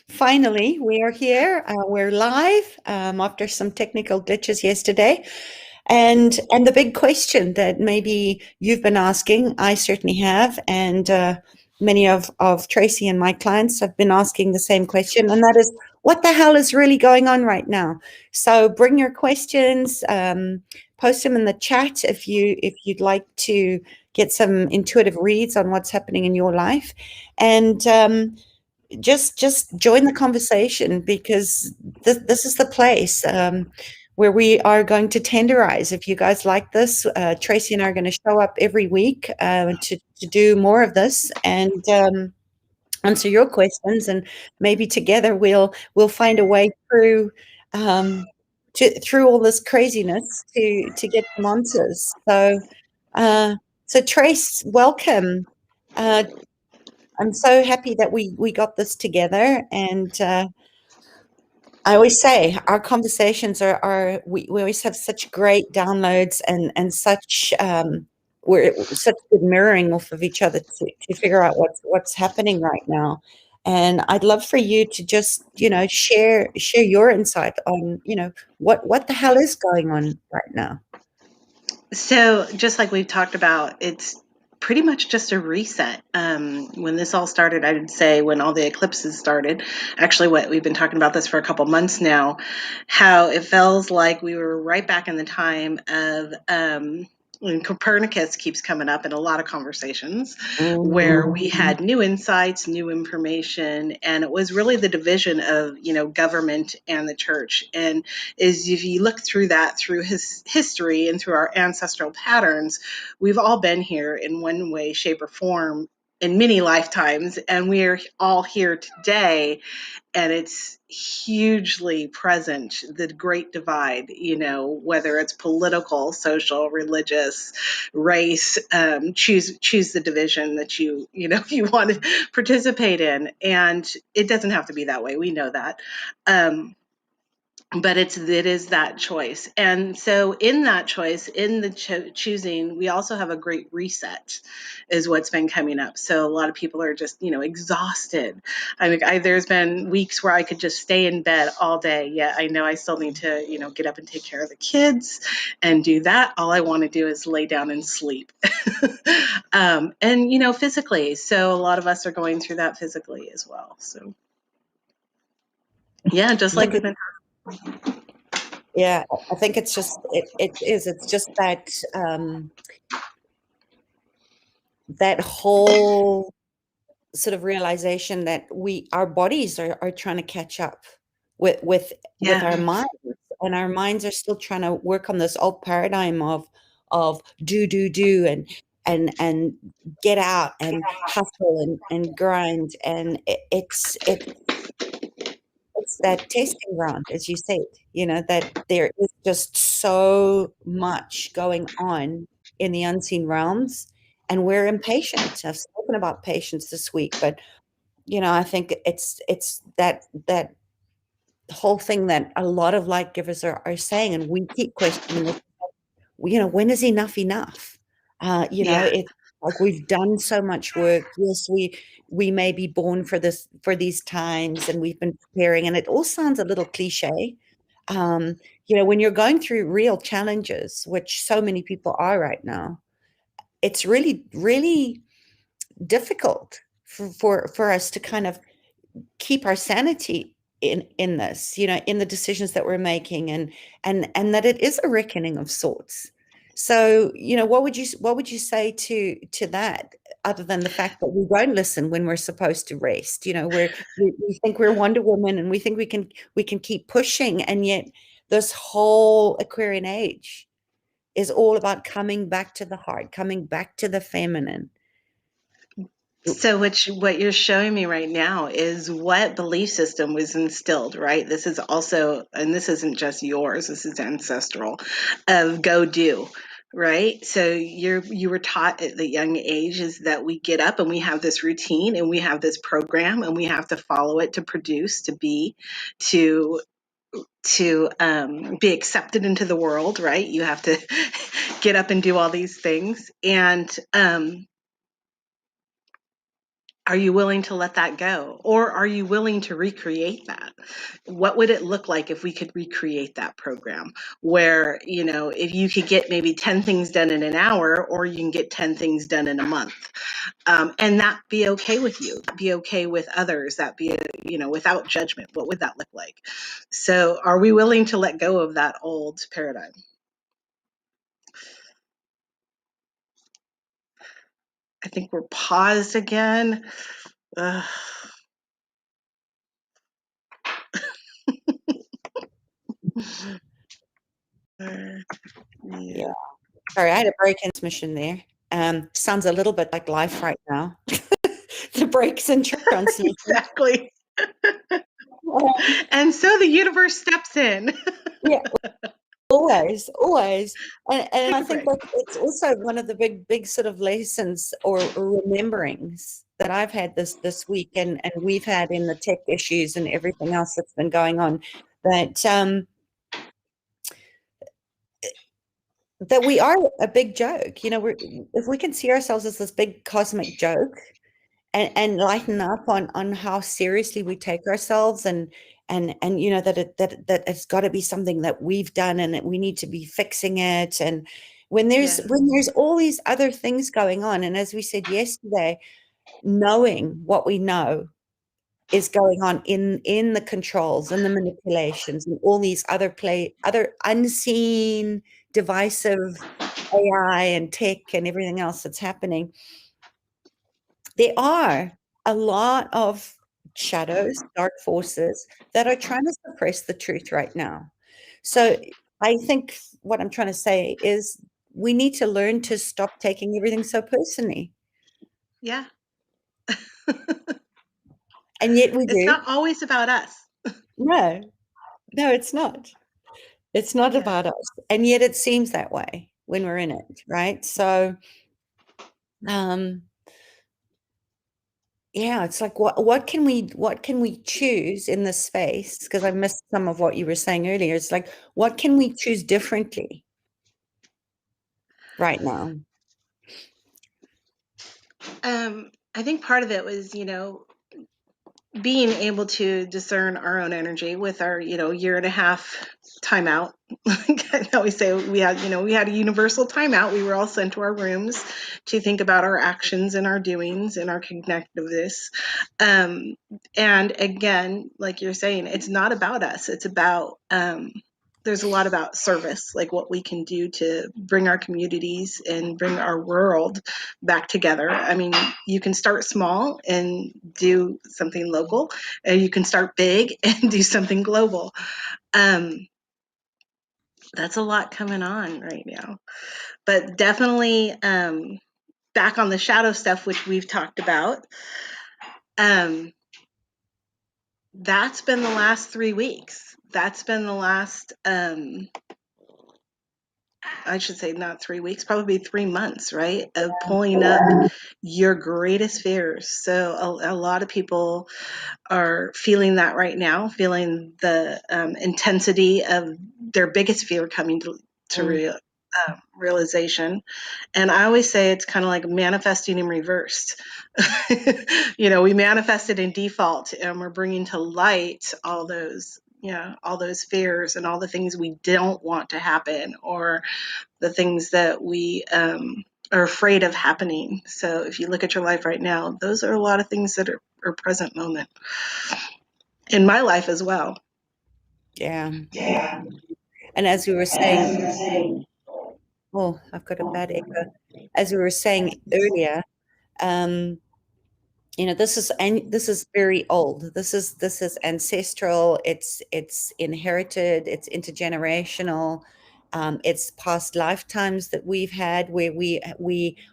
Finally, we are here. We're live after some technical glitches yesterday. And the big question that maybe you've been asking, I certainly have, and many of Tracy and my clients have been asking the same question, and that is, what the hell is really going on right now? So bring your questions, post them in the chat if you'd like to get some intuitive reads on what's happening in your life, and just join the conversation, because this is the place where we are going to tenderize. If you guys like this, Tracy and I are going to show up every week to do more of this and answer your questions, and maybe together we'll find a way through through all this craziness to get some answers. So Trace, welcome. Uh, I'm so happy that we got this together, and I always say our conversations are we always have such great downloads and such we're such good mirroring off of each other to figure out what's happening right now. And I'd love for you to just share your insight on what the hell is going on right now. So, just like we've talked about, it's pretty much just a reset. When this all started, I would say when all the eclipses started, actually, what we've been talking about this for a couple months now, how it feels like we were right back in the time of when Copernicus keeps coming up in a lot of conversations, where we had new insights, new information, and it was really the division of government and the church. And is if you look through that through his history and through our ancestral patterns, we've all been here in one way, shape, or form in many lifetimes, and we're all here today, and it's hugely present, the great divide, whether it's political, social, religious, race. Choose the division that you want to participate in, and it doesn't have to be that way, we know that. But it is that choice. And so in that choice, in the choosing, we also have a great reset is what's been coming up. So a lot of people are just exhausted. I mean, there's been weeks where I could just stay in bed all day, yet I know I still need to get up and take care of the kids and do that. All I want to do is lay down and sleep. And physically, so a lot of us are going through that physically as well. So yeah, just I like think we've it, been. yeah, I think it's just that that whole sort of realization that our bodies are trying to catch up with Yeah. our minds, and our minds are still trying to work on this old paradigm of do and get out and hustle and grind, and it's that testing ground, as you said, that there is just so much going on in the unseen realms, and we're impatient. I've spoken about patience this week, but I think it's that whole thing that a lot of light givers are saying, and we keep questioning it. When is enough enough? Yeah. It's like we've done so much work. Yes, we may be born for these times, and we've been preparing, and it all sounds a little cliche. When you're going through real challenges, which so many people are right now, it's really, really difficult for us to kind of keep our sanity in this, in the decisions that we're making, and that it is a reckoning of sorts. So, what would you say to that, other than the fact that we won't listen when we're supposed to rest? We think we're Wonder Woman, and we think we can keep pushing, and yet this whole Aquarian age is all about coming back to the heart, coming back to the feminine. So what you're showing me right now is what belief system was instilled, right? This is also, and this isn't just yours, this is ancestral, of go do, right? So you were taught at the young age is that we get up and we have this routine and we have this program and we have to follow it to produce, to be, to be accepted into the world, right? You have to get up and do all these things. And Are you willing to let that go? Or are you willing to recreate that? What would it look like if we could recreate that program where, if you could get maybe 10 things done in an hour, or you can get 10 things done in a month? And that be okay with you, be okay with others, that be, without judgment. What would that look like? So are we willing to let go of that old paradigm? I think we're paused again. Ugh. Yeah. Sorry, I had a break in transmission there. Sounds a little bit like life right now. The breaks in transmission. Exactly. Um, And so the universe steps in. yeah, always. And Take I a think break. that it's also one of the big sort of lessons or rememberings that I've had this week, and we've had in the tech issues and everything else that's been going on, that that we are a big joke. If we can see ourselves as this big cosmic joke, and lighten up on how seriously we take ourselves, and that it's got to be something that we've done and that we need to be fixing it, and Yeah. when there's all these other things going on, and as we said yesterday, knowing what we know is going on in the controls and the manipulations and all these other unseen divisive AI and tech and everything else that's happening. There are a lot of shadows, dark forces that are trying to suppress the truth right now. So I think what I'm trying to say is we need to learn to stop taking everything so personally. Yeah. And yet we It's do. not always about us. No, no, it's not. It's not Yeah. about us. And yet it seems that way when we're in it, right? So um yeah, it's like what can we choose in this space? Because I missed some of what you were saying earlier. It's like, what can we choose differently right now? I think part of it was, being able to discern our own energy with our, year and a half timeout. Like I always say, we had a universal timeout. We were all sent to our rooms to think about our actions and our doings and our connectiveness. Um, and again, like you're saying, it's not about us. It's about, there's a lot about service, like what we can do to bring our communities and bring our world back together. I mean, you can start small and do something local, and you can start big and do something global. Um, that's a lot coming on right now, but definitely back on the shadow stuff, which we've talked about. Um, that's been the last 3 weeks. That's been the last I should say not 3 weeks, probably 3 months, right? Of pulling up your greatest fears. So a lot of people are feeling that right now, feeling the intensity of their biggest fear coming to Mm, realization. And I always say it's kind of like manifesting in reverse. We manifested in default, and we're bringing to light all those. Yeah, all those fears and all the things we don't want to happen, or the things that we are afraid of happening. So if you look at your life right now, those are a lot of things that are present moment in my life as well. yeah. Yeah. And as we were And saying, as you were saying, oh, I've got a bad echo. As we were saying earlier, um, this is very old. This is ancestral. It's inherited. It's intergenerational. It's past lifetimes that we've had where we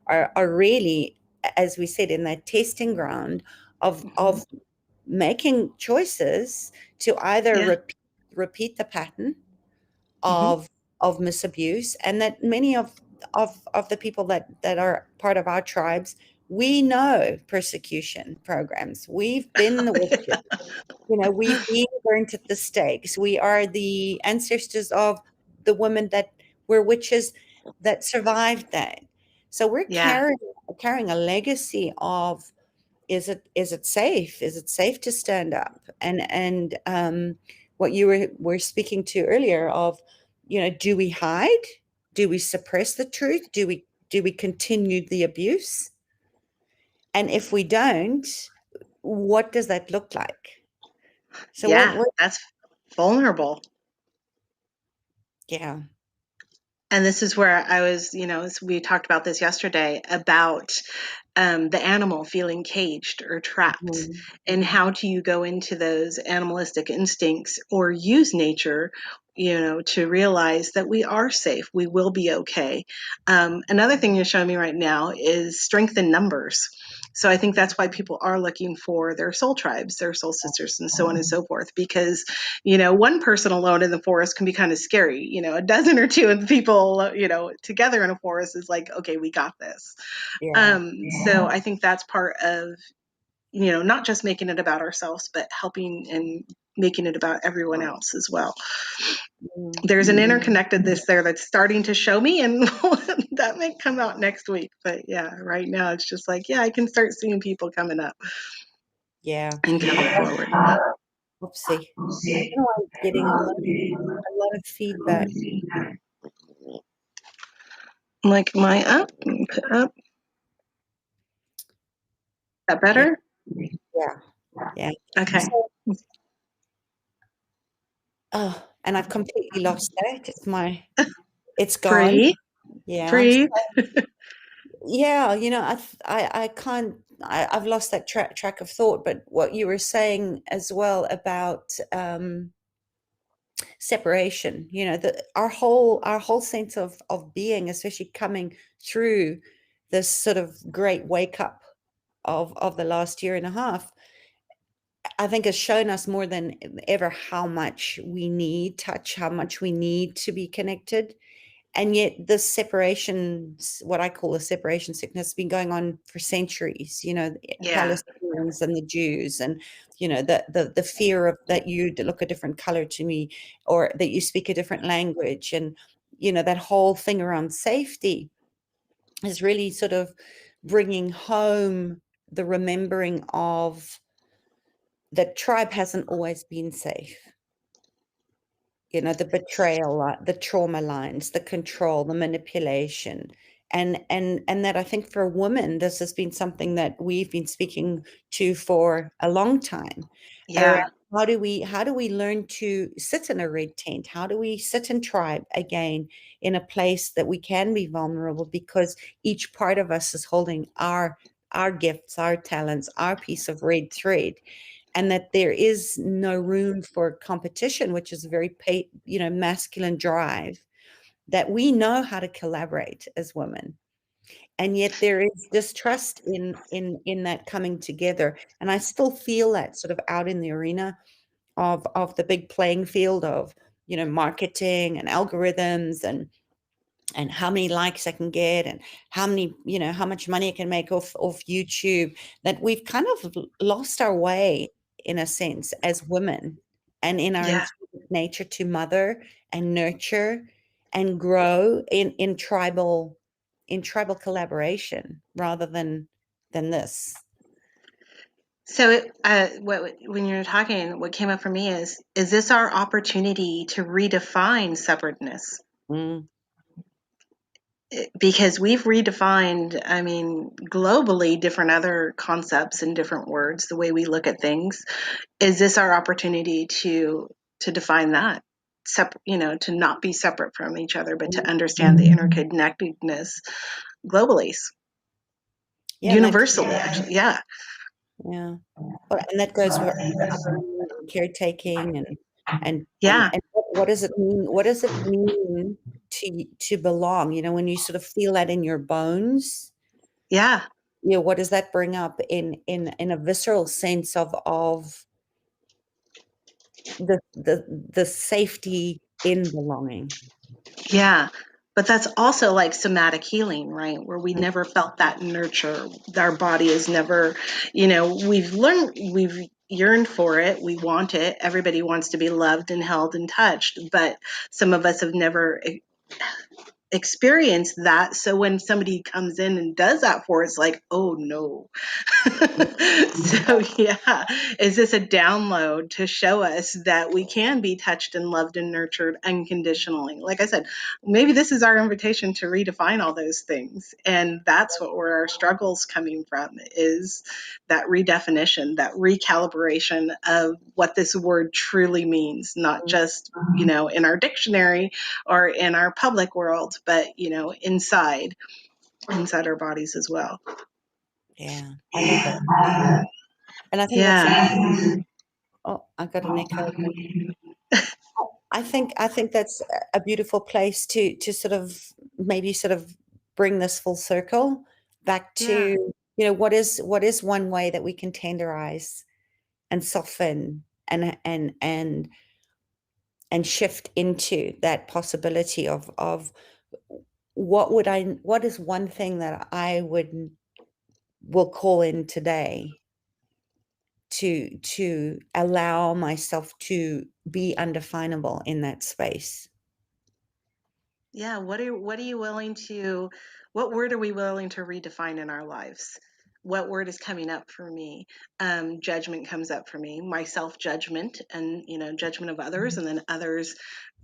are really, as we said, in that testing ground of making choices to either yeah. repeat the pattern Hmm. of misabuse, and that many of the people that are part of our tribes, we know persecution programs. We've been the witches. We've been burnt at the stakes. We are the ancestors of the women that were witches that survived that. So we're Yeah. carrying a legacy of is it safe? Is it safe to stand up? And what you were speaking to earlier of, do we hide? Do we suppress the truth? Do we continue the abuse? And if we don't, what does that look like? So Yeah, what that's vulnerable. yeah. And this is where I was, we talked about this yesterday about the animal feeling caged or trapped. Mhm. And how do you go into those animalistic instincts or use nature, to realize that we are safe, we will be okay. Another thing you're showing me right now is strength in numbers. So I think that's why people are looking for their soul tribes, their soul sisters, and so on and so forth. Because, one person alone in the forest can be kind of scary. A dozen or two of people, together in a forest is like, okay, we got this. Yeah. So I think that's part of, not just making it about ourselves, but helping and making it about everyone else as well. Mm. There's an interconnectedness there that's starting to show me, and that may come out next week. But yeah, right now it's just like, yeah, I can start seeing people coming up Yeah. and coming forward. Oopsie. I don't know why I'm getting a lot of feedback. Like, my up, put up. That Yeah. better? Yeah. Yeah. Okay. So, oh, and I've completely lost that. It's gone. Breathe, Yeah. breathe. Yeah, I can't. I've lost that track of thought. But what you were saying as well about separation, our whole sense of being, especially coming through this sort of great wake up of the last year and a half, I think has shown us more than ever how much we need touch, how much we need to be connected. And yet this separation, what I call a separation sickness, has been going on for centuries, the Yeah, Palestinians and the Jews, and the fear of that you look a different color to me, or that you speak a different language, and that whole thing around safety is really sort of bringing home the remembering of that tribe hasn't always been safe. The betrayal, the trauma lines, the control, the manipulation. And that I think for women, this has been something that we've been speaking to for a long time around yeah, how do we learn to sit in a red tent? How do we sit in tribe again in a place that we can be vulnerable, because each part of us is holding our gifts, our talents, our piece of red thread, and that there is no room for competition, which is a very masculine drive, that we know how to collaborate as women, and yet there is distrust in that coming together. And I still feel that sort of out in the arena of the big playing field of marketing and algorithms, and how many likes I can get, and how much money I can make off YouTube, that we've kind of lost our way in a sense as women, and in our yeah. intrinsic nature to mother and nurture and grow in tribal collaboration rather than this. So, when you're talking, what came up for me is this our opportunity to redefine separateness? Mm, Because we've redefined, I mean, globally, different other concepts and different words, the way we look at things. Is this our opportunity to define that? To not be separate from each other, but to mm. understand the interconnectedness globally, Yeah, and that universally, actually. Yeah, yeah. Well, and that goes for upbringing and caretaking, and yeah, what does it mean? What does it mean to belong? When you sort of feel that in your bones, yeah. what does that bring up in a visceral sense of the safety in belonging? Yeah. But that's also like somatic healing, right? Where we never felt that nurture. Our body is never, we've yearned for it. We want it. Everybody wants to be loved and held and touched. But some of us have never experience that. So when somebody comes in and does that for us, like, oh no. So yeah, is this a download to show us that we can be touched and loved and nurtured unconditionally? Like I said, maybe this is our invitation to redefine all those things. And that's what where our struggles coming from, is that redefinition, that recalibration of what this word truly means, not just, in our dictionary or in our public world, but, inside our bodies as well. Yeah, I love that. And I think that's Yeah. oh, I got an echo again. I think that's a beautiful place to sort of maybe sort of bring this full circle back Yeah. to, what is one way that we can tenderize and soften and shift into that possibility of what is one thing that I will call in today to allow myself to be undefinable in that space. Yeah. What word are we willing to redefine in our lives? What word is coming up for me? Judgment comes up for me, my self-judgment, and, judgment of others, and then others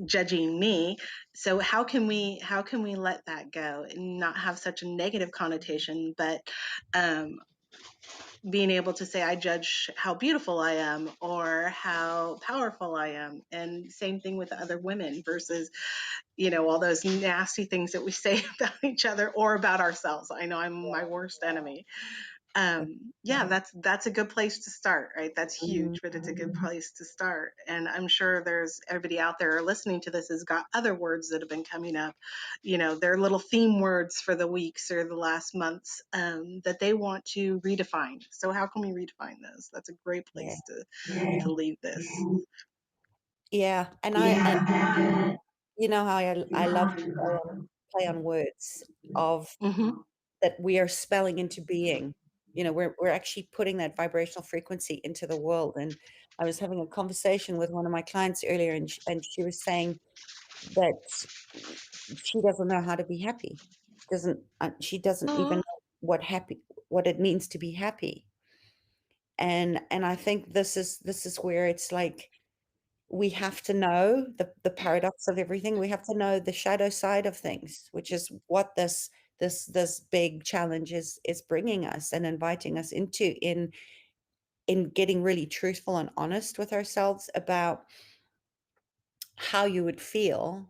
judging me. So how can we let that go and not have such a negative connotation, but um, being able to say, I judge how beautiful I am or how powerful I am. And same thing with other women versus, all those nasty things that we say about each other or about ourselves. I know I'm my worst enemy. Yeah, that's a good place to start, right? That's Mhm. huge, but it's a good place to start. And I'm sure there's everybody out there listening to this has got other words that have been coming up, their little theme words for the weeks or the last months, that they want to redefine. So how can we redefine those? That's a great Yeah, place to yeah, leave this. yeah. And you know how I love to play on words of Hmm. that we are spelling into being. We're actually putting that vibrational frequency into the world. And I was having a conversation with one of my clients earlier, and she was saying that she doesn't know how to be happy. She doesn't even know what it means to be happy. And I think this is where it's like we have to know the paradox of everything. We have to know the shadow side of things, which is what this big challenge is bringing us and inviting us into, in getting really truthful and honest with ourselves about how you would feel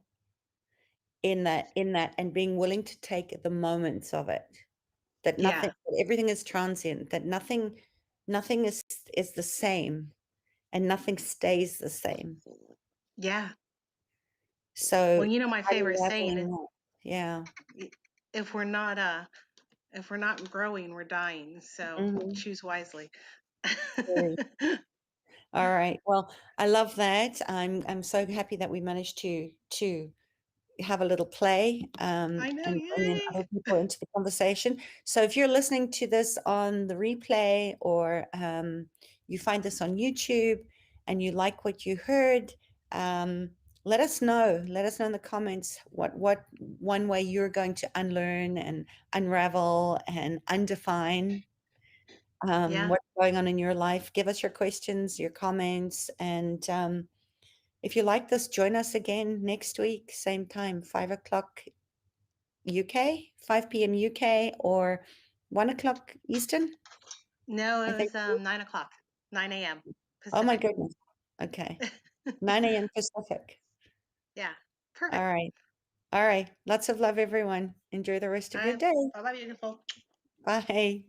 in that and being willing to take the moments of it. Yeah. That everything is transient, that nothing is the same, and nothing stays the same. Yeah. Well, So my favorite saying unraveling is, that. Yeah. if we're not if we're not growing, we're dying. So Mhm. choose wisely. Very. All right. Well, I love that. I'm so happy that we managed to have a little play, I know, and bring in yay. other people into the conversation. So if you're listening to this on the replay, or you find this on YouTube and you like what you heard, um, let us know. Let us know in the comments what one way you're going to unlearn and unravel and undefine Yeah. what's going on in your life. Give us your questions, your comments, and if you like this, join us again next week, same time, 5 o'clock UK, 5 p.m. UK, or 1 o'clock Eastern, No, I it think. was 9 o'clock, 9 a.m. Oh my Pacific. goodness. Okay. 9 a.m. Pacific. Yeah. All Perfect. right. All right. Lots of love, everyone. Enjoy the rest All of your right. day. Bye bye, beautiful. Bye. Bye.